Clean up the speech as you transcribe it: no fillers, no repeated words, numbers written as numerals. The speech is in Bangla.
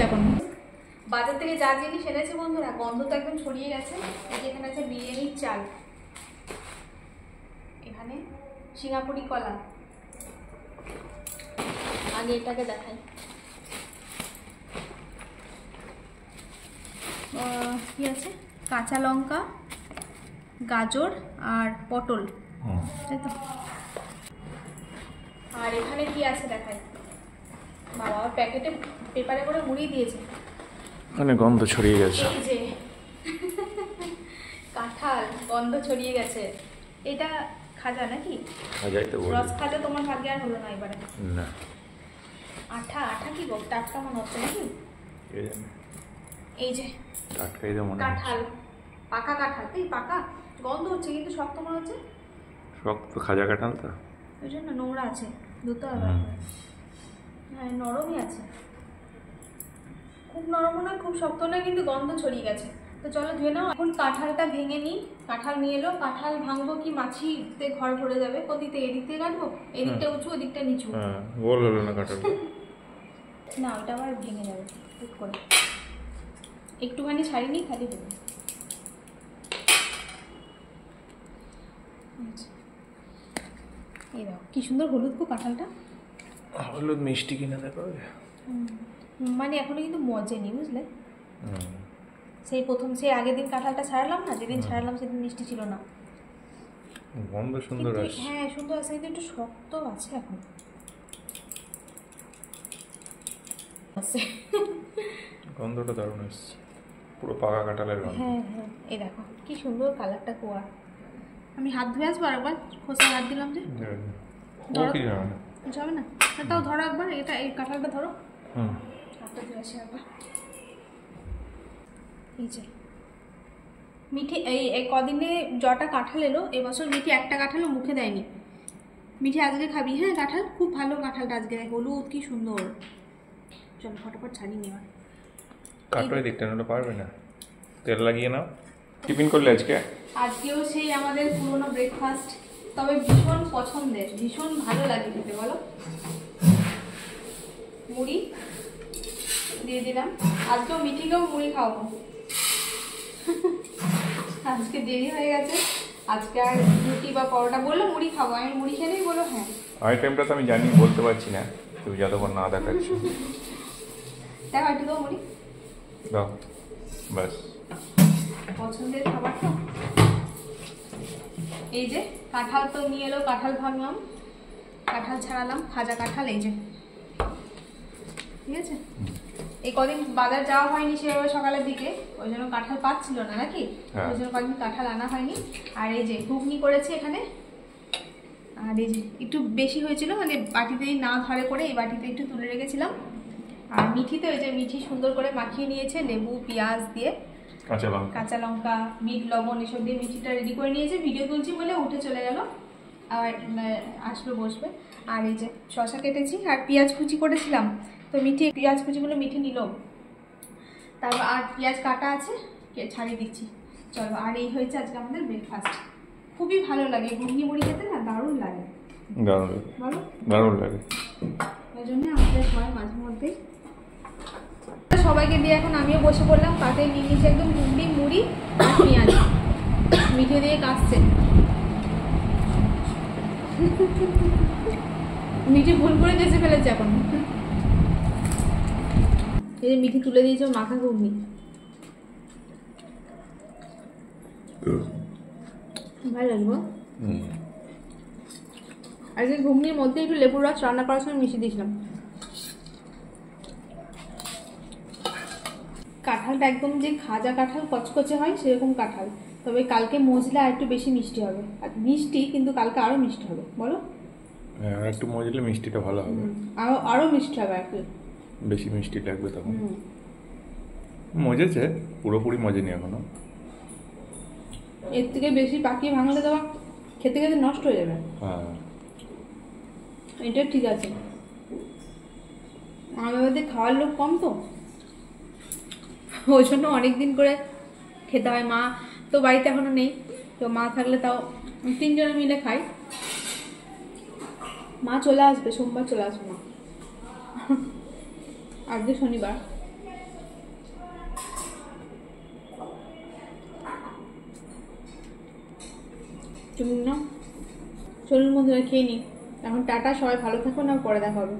এখন। বাজার থেকে যা জিনিস এনেছে বন্ধুরা, গন্ধ তো একদম ছড়িয়ে গেছে। এখানে আছে বিরিয়ানির চাল, এখানে সিঙ্গাপুরি কলা। আগে এটাকে দেখাই, কি আছে, কাঁচা লঙ্কা, গাজর আর পটল, তাই তো। আর এখানে কি আছে দেখাই, বাবা প্যাকেটে পেপারে করে মুড়িয়ে দিয়েছে, মানে গন্ধ ছড়িয়ে গেছে। এই যে কাঁঠাল, গন্ধ ছড়িয়ে গেছে। এটা খাজা নাকি? খাজাই তো বলি। রস খাজা তোমার ভাগ্যে আর হলো না এবারে। না, আঠা আঠা কি গো, টাটকা মনে হচ্ছে নাকি? এই যে টাটকাই তো মনে হচ্ছে। কাঁঠাল, পাকা কাঁঠাল, এই পাকা গন্ধ হচ্ছে কিন্তু শক্ত মনে হচ্ছে। শক্ত খাজা কাঁঠাল তো, ওই জন্য নোংরা আছে, ধুতে হবে। হ্যাঁ নরমই আছে, খুব নরম নয় খুব শক্ত নয়, কিন্তু গন্ধ ছড়িয়ে গেছে। তো চলো ধুয়ে নাও। এখন কাঁঠালটা ভেঙে নিই। কাঁঠাল নিয়ে এলো, কাঁঠাল ভাঙবো কি মাছিতে ঘর ভরে যাবে। কতিতে এদিক থেকে কাটবো, এদিকটা উঁচু ওদিকটা নিচু। গোল হলো না কাঁঠাল না ওটা আবার ভেঙে যাবে ঠিক করে। একটুখানি ছাড়ি নিই খালি দেবো। এই দাও কি সুন্দর হলুদ গো কাঁঠালটা। হলুদ মিষ্টি কিনা দেখো। মানে এখনো কিন্তু মজেনি বুঝলে। সেই প্রথম সেই আগের দিন কাঁঠালটা ছাড়ালাম না, যেদিন ছাড়ালাম সেদিন মিষ্টি ছিল না। গন্ধ সুন্দর আছে। হ্যাঁ সুন্দর আছে, কিন্তু একটু শক্ত আছে এখন। গন্ধটা দারুণ আসছে, পুরো পাকা কাঁঠালের গন্ধ। হ্যাঁ হ্যাঁ এই দেখো কি সুন্দর কালারটা কুয়ার। আমি হাত ধুয়ে আসবো আরেকবার, খোসা হাত দিলাম যে যাবে না। তাও ধরো একবার, এটা এই কাঁঠালটা ধরো, হাতটা ধুয়ে আসি একবার। এই যে মিঠি এই কদিনে জটা কাঁঠাল এলো, এবছর মিঠি একটা কাঁঠালও মুখে দেয়নি। মিঠি আজকে খাবি হ্যাঁ কাঁঠাল, খুব ভালো কাঁঠালটা আজকে, হলুদ কি সুন্দর। চল ফটাফট ছাড়িয়ে নেওয়া। কাটোই দেখতে না পারবে না, তেল লাগিয়ে নাও। টিফিন করলে আজকেও সেই আমাদের পুরনো ব্রেকফাস্ট, তবে ভীষণ পছন্দের, ভীষণ ভালো লাগে খেতে বলো। মুড়ি দিয়ে দিলাম, আজকেও মিঠিকেও মুড়ি খাওয়াবো। আজকে দেরি হয়ে গেছে, আজকে আর রুটি বা পরোটা বললো মুড়ি খাবো, আমি মুড়ি খেলেই বলো হ্যাঁ। আইটেমটা তো আমি জানি, বলতে পারছি না, তুমি যতক্ষণ না দেখাচ্ছ। দেখো একটু দাও মুড়ি দাও, ব্যাস পছন্দের খাবার তো। এই যে কাঁঠাল তো নিয়ে এলো, কাঁঠাল ভাঙলাম, কাঁঠাল ছাড়ালাম, খাজা কাঁঠাল এই যে, ঠিক আছে। এই কদিন বাজার যাওয়া হয়নি সেভাবে সকালের দিকে, ওই জন্য কাঁঠাল পাচ্ছিল না নাকি, ওই জন্য কদিন কাঁঠাল আনা হয়নি। আর এই যে ঘুগনি করেছে এখানে, আর এই যে একটু বেশি হয়েছিল, মানে বাটিতেই না ধরে করে এই বাটিতে একটু তুলে রেখেছিলাম। আর মিঠিতে ওই যে মিঠি সুন্দর করে মাখিয়ে নিয়েছে লেবু পেঁয়াজ দিয়ে, কাঁচা লঙ্কা বিট লবণ এসব দিয়ে মিঠিটা রেডি করে নিয়েছে। ভিডিও তুলছি বলে উঠে চলে গেল, আবার আসবে বসবে। আর এই যে শসা কেটেছি আর পেঁয়াজ কুচি করেছিলাম, তো মিঠি পেঁয়াজ কুচিগুলো মিঠি নিল, তারপর আর পেঁয়াজ কাটা আছে ছাড়িয়ে দিচ্ছি। চলো, আর এই হয়েছে আজকে আমাদের ব্রেকফাস্ট। খুবই ভালো লাগে ঘুগনি মুড়ি খেতে না, দারুণ লাগে, বলো দারুণ লাগে। ওই জন্য আমাদের হয় মাঝে মধ্যেই। সবাইকে দিয়ে এখন আমিও বসে পড়লাম, পাতে নিয়ে নিয়েছি একদম ঘুগনি মুড়ি আর পেঁয়াজ, মিঠে দিয়ে কাটছে। মিঠি ভুল করে যেতে ফেলেছে এখন। এই যে মিঠি তুলে দিয়েছে মাখা ঘুগনি, ভালো লাগবে। আজকে ঘুগনির মধ্যে একটু লেবুর রস রান্না করার সময় মিশিয়ে দিয়েছিলাম। কাঁঠালটা একদম যে খাজা কাঁঠাল কচকচে হয় সেরকম কাঁঠাল, তবে কালকে মজলে আর একটু বেশি মিষ্টি হবে। আর মিষ্টি কিন্তু কালকে আরো মিষ্টি হবে বলো। হ্যাঁ একটু মজলে মিষ্টিটা ভালো হবে, আরো মিষ্টি হবে, একটু বেশি মিষ্টি লাগবে তখন। মজেছে, পুরোপুরি মজেনি এখনো। এর থেকে বেশি পাকিয়ে ভাঙলে দেওয়া খেতে খেতে নষ্ট হয়ে যাবে। হ্যাঁ এটা ঠিক আছে, আমাদের খাওয়ার লোক কম তো, ওই জন্য অনেকদিন করে খেতে হয়। মা তো বাড়িতে এখনো নেই, তো মা থাকলে তাও 3 জনে মিলে খাই। মা চলে আসবে, সোমবার চলে আসবে মা, আজকে শনিবার। চলুন না, চলুন বন্ধুরা খেয়ে নিই। এখন টাটা, সবাই ভালো থাকুন, আর পরে দেখা হবে।